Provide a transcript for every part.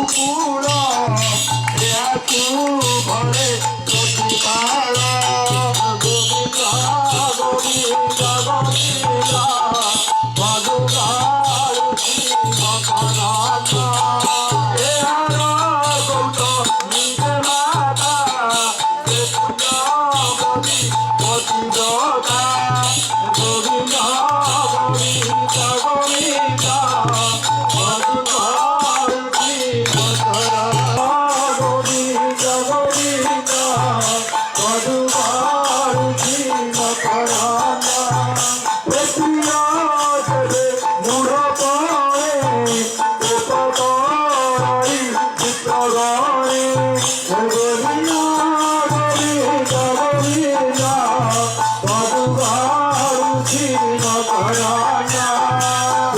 কুকুর এয়াকু ঘরে প্রতিপাল গোবিন্দ গোবিন্দ গোবিন্দ মধুবারুষি মকরান্দ এহার গৌত নিজে মাতা পুণ্যবতী পতিব্রতা গোবিন্দ গোবিন্দ গোবিন্দ মধুবারুষি মকরান্দ গোবিন্দ গোবিন্দ মধুবারুষি মকরান্দ মূঢ় পরে উপকরণী চিত্রগণে গোবিন্দ গোবিন্দ গোবিন্দ মধুবারুষি মকরান্দ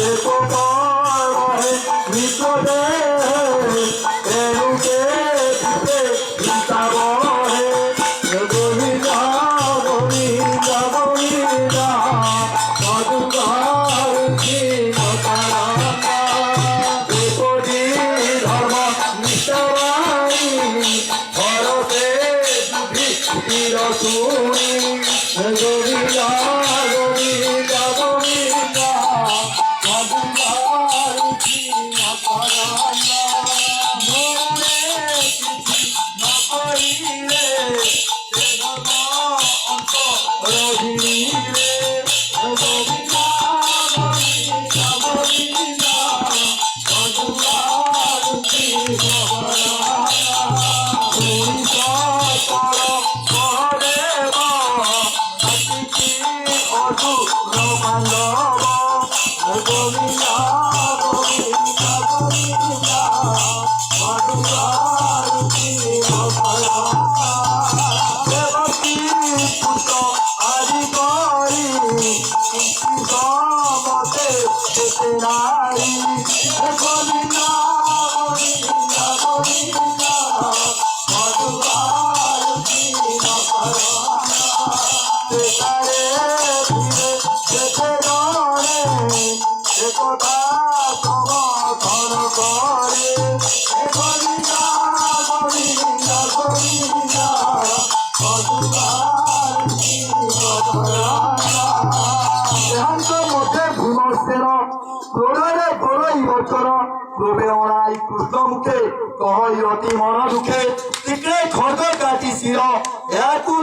উপকরণে বিপ্রদে রেণুকে দীপে গীতাবহে গোবিন্দ গোবিন্দ গোবিন্দ মধুবারুষি মকরান্দ দ্রৌপদী ধর্ম নিষ্ঠাবাণী ভরতে যুধিষ্ঠির শুনি গোবিন্দ গোবিন্দ গোবিন্দ মধুবারুষি মকরান্দ মোরে কিছু নকরিলে সে ধর্ম অন্ত রহিলে গোবিন্দ গোবিন্দ গোবিন্দ মধুবারুষি মকরান্দ পর মহাদেব অতিথি অধু রমান্ডব গোবিন্দ গোবিন্দ গোবিন্দ মধুবারুষি মকরান্দ দেবকী পুত্র আদি করি মতে যেতে নারী গোবিন্দ গোবিন্দ গোবিন্দ মধুবারুষি মকরান্দ সেকারে ফিরে যেতে গণে একথা সমর্থন করে গোবিন্দ গোবিন্দ গোবিন্দ মধুবারুষি মকরান্দ দেহান্ত মধ্যে ভীমসেন ক্রোড়ে বড়ই বচন ক্রোড়ে অনাই কৃষ্ণ মুখে কহই অতি মন দুঃখে টিকে খড়গ কাটি শির এয়াকু